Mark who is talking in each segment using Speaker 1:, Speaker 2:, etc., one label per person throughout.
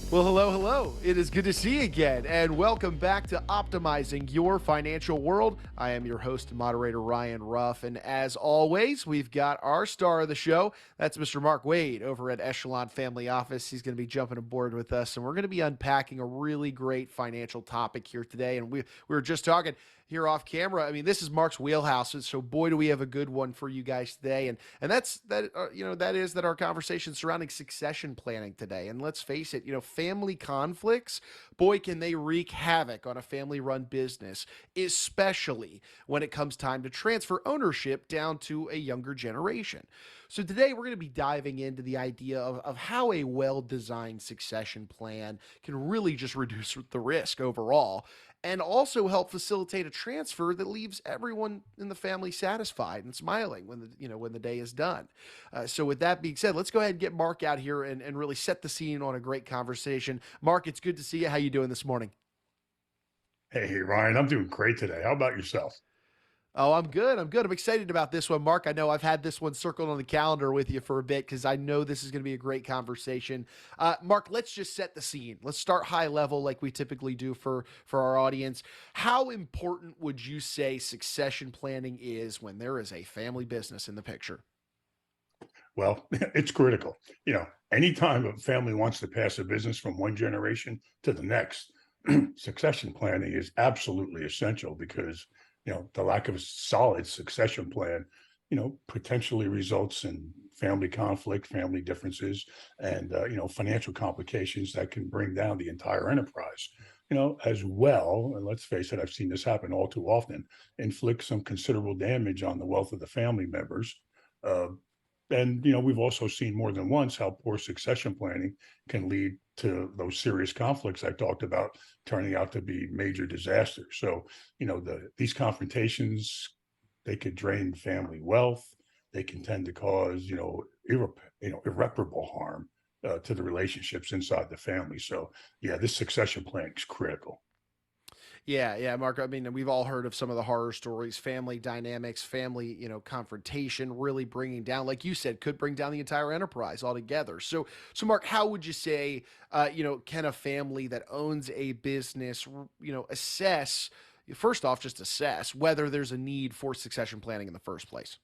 Speaker 1: Well, hello, hello. It is good to see you again, and welcome back to Optimizing Your Financial World. I am your host and moderator, Ryan Ruff, and as always, we've got our star of the show. That's Mr. Mark Wade over at Echelon Family Office. He's going to be jumping aboard with us, and we're going to be unpacking a really great financial topic here today. And we were just talking here off camera. I mean, this is Mark's wheelhouse, and so boy, do we have a good one for you guys today. And that's that. That is that our conversation surrounding succession planning today. And let's face it, family conflicts, boy, can they wreak havoc on a family-run business, especially when it comes time to transfer ownership down to a younger generation. So today we're going to be diving into the idea of how a well-designed succession plan can really just reduce the risk overall and also help facilitate a transfer that leaves everyone in the family satisfied and smiling when the day is done. So with that being said, let's go ahead and get Mark out here and really set the scene on a great conversation. Mark, it's good to see you. How you doing this morning?
Speaker 2: Hey, Ryan, I'm doing great today. How about yourself?
Speaker 1: Oh, I'm good. I'm good. I'm excited about this one, Mark. I know I've had this one circled on the calendar with you for a bit because I know this is going to be a great conversation. Mark, let's just set the scene. Let's start high level, like we typically do for our audience. How important would you say succession planning is when there is a family business in the picture?
Speaker 2: Well, it's critical. Anytime a family wants to pass a business from one generation to the next, succession planning is absolutely essential because, the lack of a solid succession plan, potentially results in family conflict, family differences, and, financial complications that can bring down the entire enterprise. As well, and let's face it, I've seen this happen all too often, inflict some considerable damage on the wealth of the family members. Uh, And, we've also seen more than once how poor succession planning can lead to those serious conflicts I talked about turning out to be major disasters. So, these confrontations, they could drain family wealth. They can tend to cause, irreparable harm to the relationships inside the family. So, yeah, this succession planning is critical.
Speaker 1: Yeah, Mark. I mean, we've all heard of some of the horror stories, family dynamics, family, confrontation, really bringing down, like you said, could bring down the entire enterprise altogether. So, Mark, how would you say, can a family that owns a business, assess, first off, just assess whether there's a need for succession planning in the first place?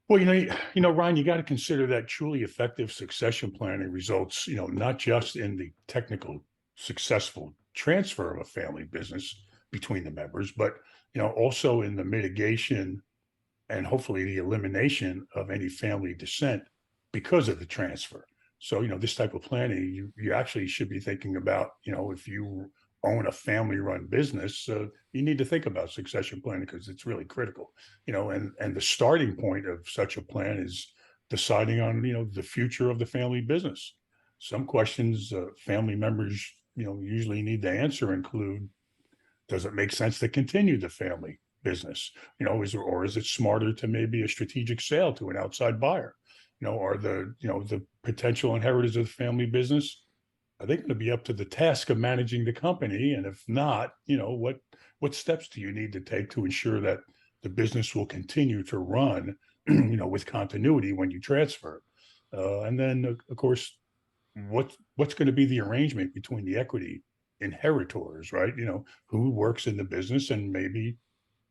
Speaker 2: Well, Ryan, you got to consider that truly effective succession planning results, not just in the technical successful transfer of a family business between the members, but also in the mitigation and hopefully the elimination of any family dissent because of the transfer. So, this type of planning, you actually should be thinking about, if you own a family run business, you need to think about succession planning because it's really critical, and the starting point of such a plan is deciding on, the future of the family business. Some questions family members, usually need to answer include, does it make sense to continue the family business? Is it smarter to maybe a strategic sale to an outside buyer? Are the potential inheritors of the family business, are they going to be up to the task of managing the company? And if not, what steps do you need to take to ensure that the business will continue to run, with continuity when you transfer? And then, of course, what's going to be the arrangement between the equity inheritors, right? Who works in the business, and maybe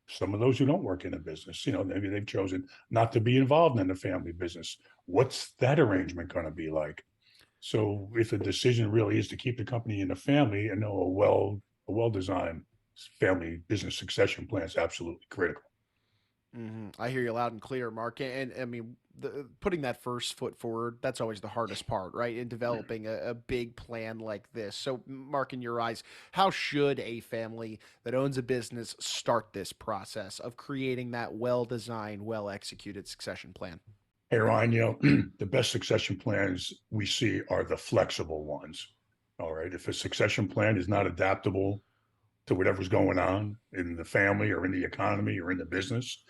Speaker 2: some of those who don't work in a business, maybe they've chosen not to be involved in the family business. What's that arrangement going to be like? So if the decision really is to keep the company in the family, and know a well designed family business succession plan is absolutely critical.
Speaker 1: I hear you loud and clear, Mark. And I mean, putting that first foot forward, that's always the hardest part, right? In developing a big plan like this. So, Mark, in your eyes, how should a family that owns a business start this process of creating that well designed, well executed succession plan?
Speaker 2: Hey, Ryan, the best succession plans we see are the flexible ones. All right. If a succession plan is not adaptable to whatever's going on in the family or in the economy or in the business,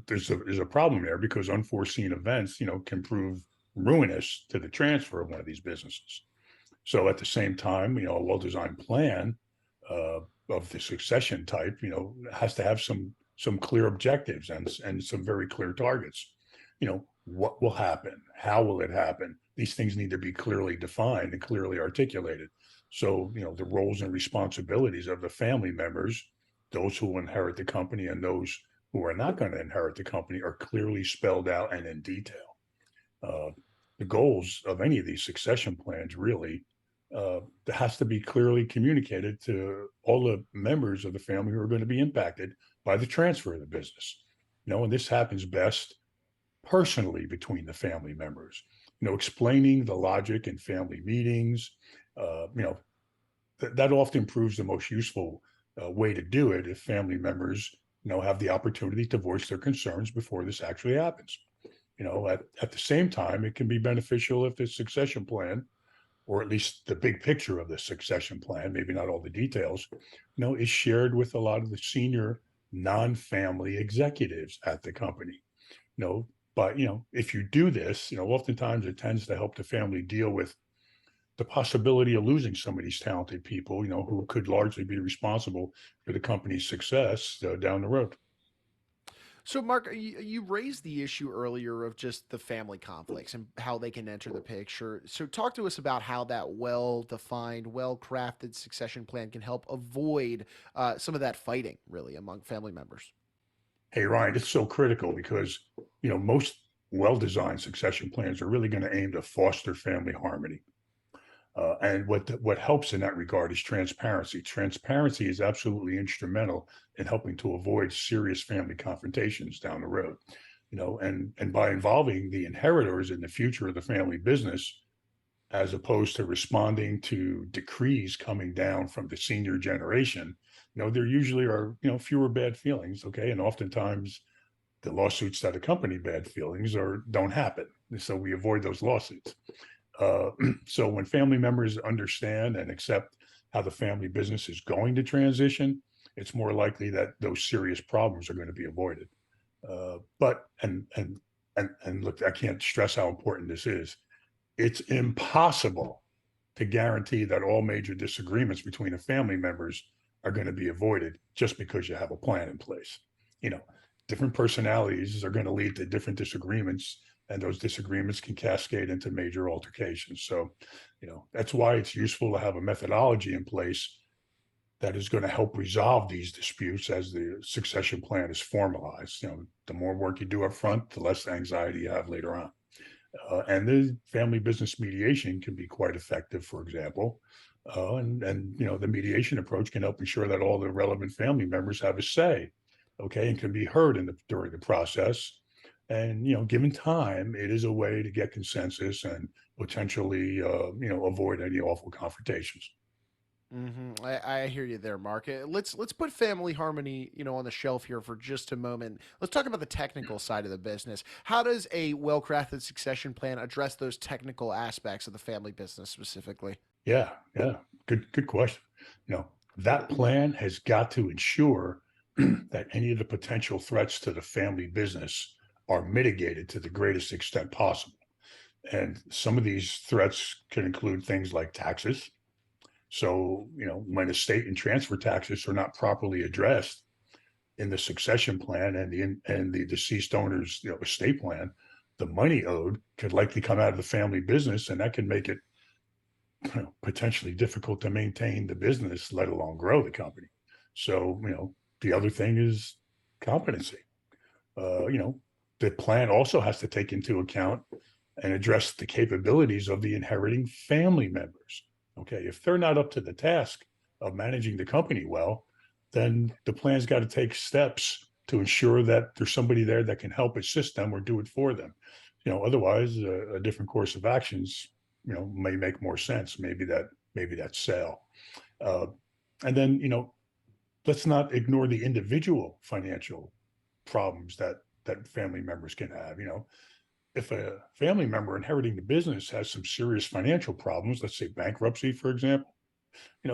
Speaker 2: there's a problem there because unforeseen events, can prove ruinous to the transfer of one of these businesses. So at the same time, a well-designed plan uh, of the succession type, has to have some clear objectives and some very clear targets. what will happen? How will it happen? These things need to be clearly defined and clearly articulated. So, the roles and responsibilities of the family members, those who will inherit the company and those who are not going to inherit the company, are clearly spelled out and in detail. Uh, the goals of any of these succession plans really has to be clearly communicated to all the members of the family who are going to be impacted by the transfer of the business. And this happens best personally between the family members. Explaining the logic in family meetings. That often proves the most useful way to do it if family members have the opportunity to voice their concerns before this actually happens. At the same time, it can be beneficial if the succession plan, or at least the big picture of the succession plan, maybe not all the details, is shared with a lot of the senior non-family executives at the company. you know, but if you do this, oftentimes it tends to help the family deal with the possibility of losing some of these talented people, who could largely be responsible for the company's success down the road.
Speaker 1: So, Mark, you raised the issue earlier of just the family conflicts and how they can enter the picture. So, talk to us about how that well defined, well crafted succession plan can help avoid some of that fighting, really, among family members.
Speaker 2: Hey, Ryan, it's so critical because, most well-designed succession plans are really going to aim to foster family harmony. And what helps in that regard is transparency. Transparency is absolutely instrumental in helping to avoid serious family confrontations down the road. And by involving the inheritors in the future of the family business, as opposed to responding to decrees coming down from the senior generation, there usually are fewer bad feelings. Okay, and oftentimes the lawsuits that accompany bad feelings or don't happen, so we avoid those lawsuits. Uh, so when family members understand and accept how the family business is going to transition, it's more likely that those serious problems are going to be avoided. But and look, I can't stress how important this is. It's impossible to guarantee that all major disagreements between the family members are going to be avoided just because you have a plan in place. You know, Different personalities are going to lead to different disagreements, and those disagreements can cascade into major altercations. So, that's why it's useful to have a methodology in place that is going to help resolve these disputes as the succession plan is formalized. The more work you do up front, the less anxiety you have later on. And the family business mediation can be quite effective, for example. And the mediation approach can help ensure that all the relevant family members have a say, okay, and can be heard during the process. And given time, it is a way to get consensus and potentially avoid any awful confrontations.
Speaker 1: I hear you there, Mark. Let's put family harmony, on the shelf here for just a moment. Let's talk about the technical side of the business. How does a well-crafted succession plan address those technical aspects of the family business specifically?
Speaker 2: Yeah, yeah, good question. That plan has got to ensure that any of the potential threats to the family business are mitigated to the greatest extent possible. And some of these threats can include things like taxes. So, when estate and transfer taxes are not properly addressed in the succession plan and the deceased owner's estate plan, the money owed could likely come out of the family business, and that can make it potentially difficult to maintain the business, let alone grow the company. So, the other thing is competency. The plan also has to take into account and address the capabilities of the inheriting family members. Okay, if they're not up to the task of managing the company well, then the plan's got to take steps to ensure that there's somebody there that can help assist them or do it for them. Otherwise, a different course of actions, may make more sense. Maybe that sale. Uh, and then, let's not ignore the individual financial problems that family members can have. If a family member inheriting the business has some serious financial problems, let's say bankruptcy, for example,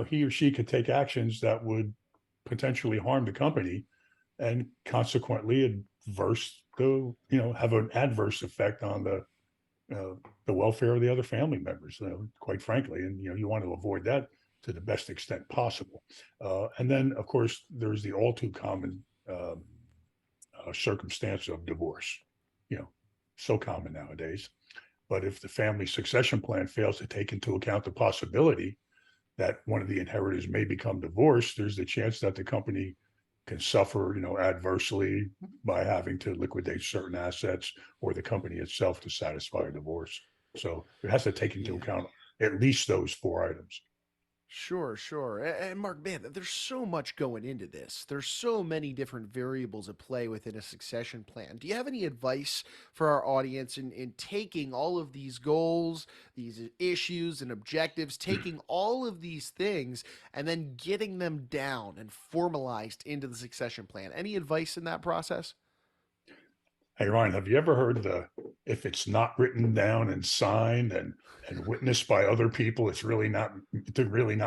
Speaker 2: he or she could take actions that would potentially harm the company and consequently have an adverse effect on the welfare of the other family members, quite frankly. And, you want to avoid that to the best extent possible. And then, of course, there's the all too common circumstance of divorce. You know, so common nowadays. But if the family succession plan fails to take into account the possibility that one of the inheritors may become divorced, there's the chance that the company can suffer, adversely by having to liquidate certain assets or the company itself to satisfy a divorce. So it has to take into
Speaker 1: Yeah.
Speaker 2: account at least those four items.
Speaker 1: Sure, sure. And Mark, man, there's so much going into this. There's so many different variables at play within a succession plan. Do you have any advice for our audience in taking all of these goals, these issues and objectives, taking all of these things and then getting them down and formalized into the succession plan? Any advice in that process?
Speaker 2: Hey Ryan, have you ever heard the if it's not written down and signed and witnessed by other people, it's really not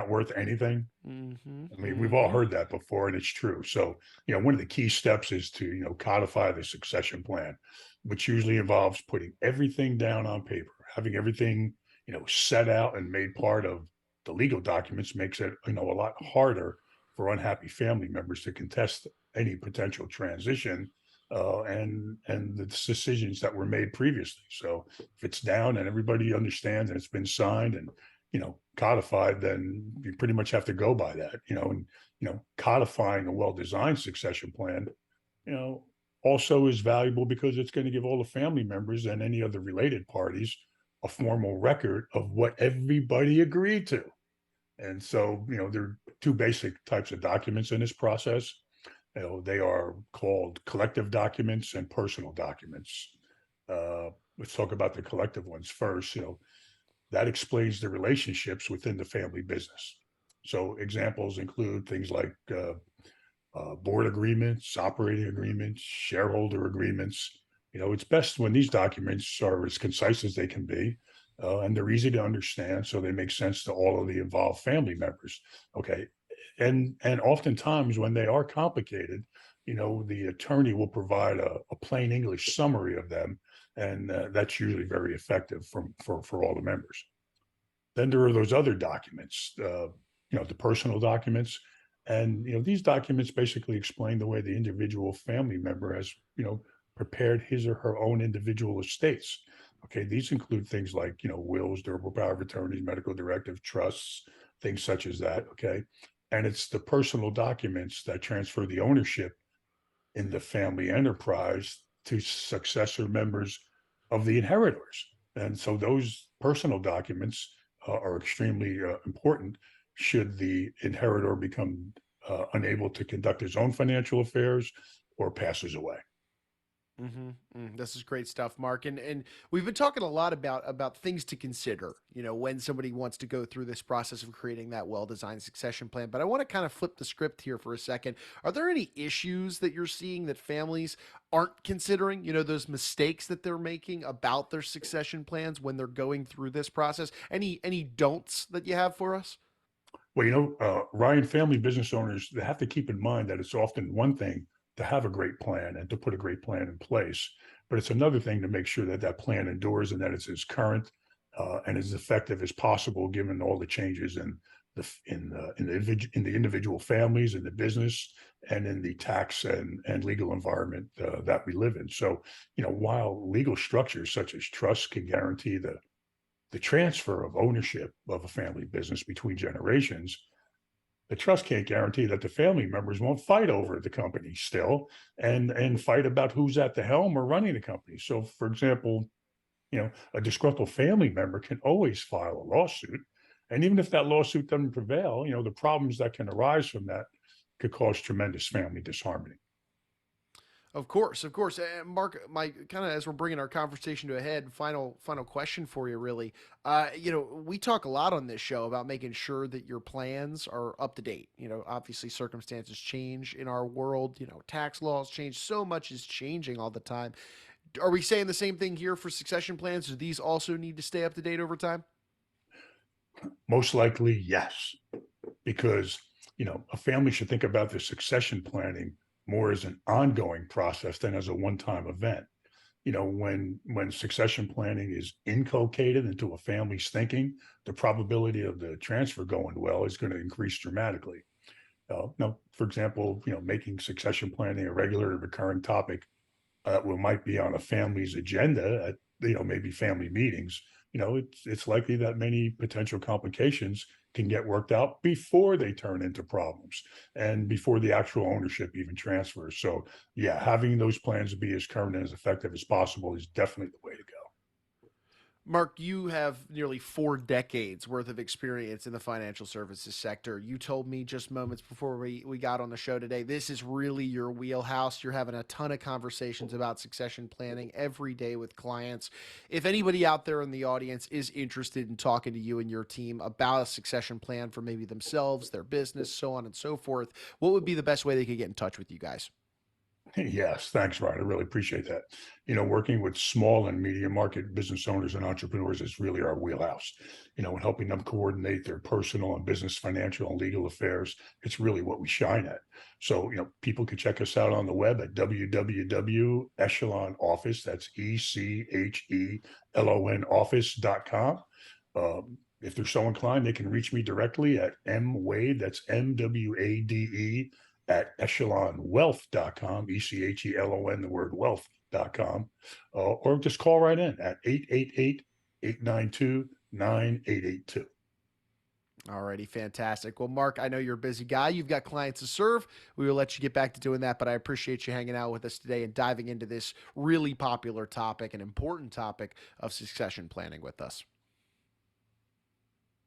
Speaker 2: worth anything?
Speaker 1: Mm-hmm.
Speaker 2: I mean, we've all
Speaker 1: Mm-hmm.
Speaker 2: heard that before, and it's true. So, one of the key steps is to, codify the succession plan, which usually involves putting everything down on paper, having everything, set out and made part of the legal documents makes it, a lot harder for unhappy family members to contest any potential transition and the decisions that were made previously. So, if it's down and everybody understands and it's been signed and codified, then you pretty much have to go by that, and, codifying a well-designed succession plan, you know, also is valuable because it's going to give all the family members and any other related parties a formal record of what everybody agreed to. And so, there are two basic types of documents in this process. They are called collective documents and personal documents. Let's talk about the collective ones first. That explains the relationships within the family business. So examples include things like board agreements, operating agreements, shareholder agreements. It's best when these documents are as concise as they can be, and they're easy to understand, so they make sense to all of the involved family members. Okay, and oftentimes when they are complicated, the attorney will provide a plain English summary of them, and that's usually very effective for all the members. Then there are those other documents, the personal documents. And, these documents basically explain the way the individual family member has, prepared his or her own individual estates. Okay. These include things like, wills, durable power of attorneys, medical directive, trusts, things such as that. Okay. And it's the personal documents that transfer the ownership in the family enterprise to successor members of the inheritors. And so those personal documents are extremely important should the inheritor become unable to conduct his own financial affairs or passes away.
Speaker 1: This is great stuff, Mark. And we've been talking a lot about things to consider, when somebody wants to go through this process of creating that well-designed succession plan. But I want to kind of flip the script here for a second. Are there any issues that you're seeing that families aren't considering? Those mistakes that they're making about their succession plans when they're going through this process. Any don'ts that you have for us?
Speaker 2: Well, Ryan, family business owners, they have to keep in mind that it's often one thing to have a great plan and to put a great plan in place, but it's another thing to make sure that that plan endures and that it's as current and as effective as possible, given all the changes in the individual families, in the business, and in the tax and legal environment that we live in. So, while legal structures such as trusts can guarantee the transfer of ownership of a family business between generations, the trust can't guarantee that the family members won't fight over the company still and fight about who's at the helm or running the company. So, for example, a disgruntled family member can always file a lawsuit. And even if that lawsuit doesn't prevail, the problems that can arise from that could cause tremendous family disharmony.
Speaker 1: Of course, of course. Mark, my kind of as we're bringing our conversation to a head, final question for you, really. We talk a lot on this show about making sure that your plans are up to date. Obviously circumstances change in our world. Tax laws change. So much is changing all the time. Are we saying the same thing here for succession plans? Do these also need to stay up to date over time?
Speaker 2: Most likely, yes, because a family should think about their succession planning more as an ongoing process than as a one-time event. When succession planning is inculcated into a family's thinking, the probability of the transfer going well is going to increase dramatically. For example, making succession planning a regular and recurring topic what might be on a family's agenda at, maybe family meetings, it's likely that many potential complications can get worked out before they turn into problems and before the actual ownership even transfers. So, yeah, having those plans be as current and as effective as possible is definitely the way to go.
Speaker 1: Mark, you have nearly 4 decades worth of experience in the financial services sector. You told me just moments before we got on the show today, this is really your wheelhouse. You're having a ton of conversations about succession planning every day with clients. If anybody out there in the audience is interested in talking to you and your team about a succession plan for maybe themselves, their business, so on and so forth, what would be the best way they could get in touch with you guys?
Speaker 2: Yes, thanks, Ryan. I really appreciate that. Working with small and medium market business owners and entrepreneurs is really our wheelhouse. And helping them coordinate their personal and business, financial and legal affairs, it's really what we shine at. So, people can check us out on the web at www.echelonoffice, that's ECHELON office.com. If they're so inclined, they can reach me directly at mwade, that's MWADE, at echelonwealth.com, ECHELON, the word wealth.com, or just call right in at 888-892-9882.
Speaker 1: Alrighty, fantastic. Well, Mark, I know you're a busy guy. You've got clients to serve. We will let you get back to doing that, but I appreciate you hanging out with us today and diving into this really popular topic, an important topic of succession planning with us.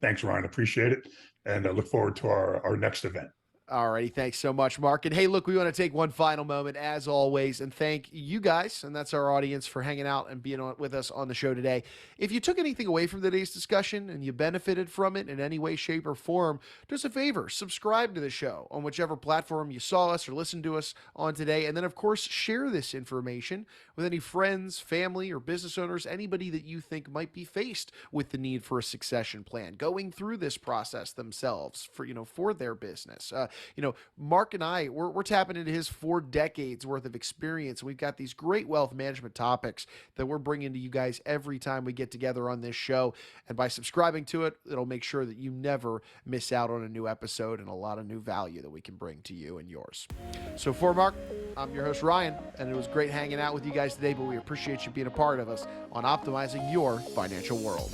Speaker 2: Thanks, Ryan. Appreciate it. And I look forward to our next event.
Speaker 1: Alrighty, thanks so much, Mark. And hey, look, we want to take one final moment, as always, and thank you guys, and that's our audience, for hanging out and being with us on the show today. If you took anything away from today's discussion and you benefited from it in any way, shape, or form, do us a favor, subscribe to the show on whichever platform you saw us or listened to us on today. And then, of course, share this information with any friends, family, or business owners, anybody that you think might be faced with the need for a succession plan, going through this process themselves for their business. Mark and we're tapping into his 4 decades worth of experience. We've got these great wealth management topics that we're bringing to you guys every time we get together on this show. And by subscribing to it, it'll make sure that you never miss out on a new episode and a lot of new value that we can bring to you and yours. So for Mark, I'm your host, Ryan, and it was great hanging out with you guys today, but we appreciate you being a part of us on optimizing your financial world.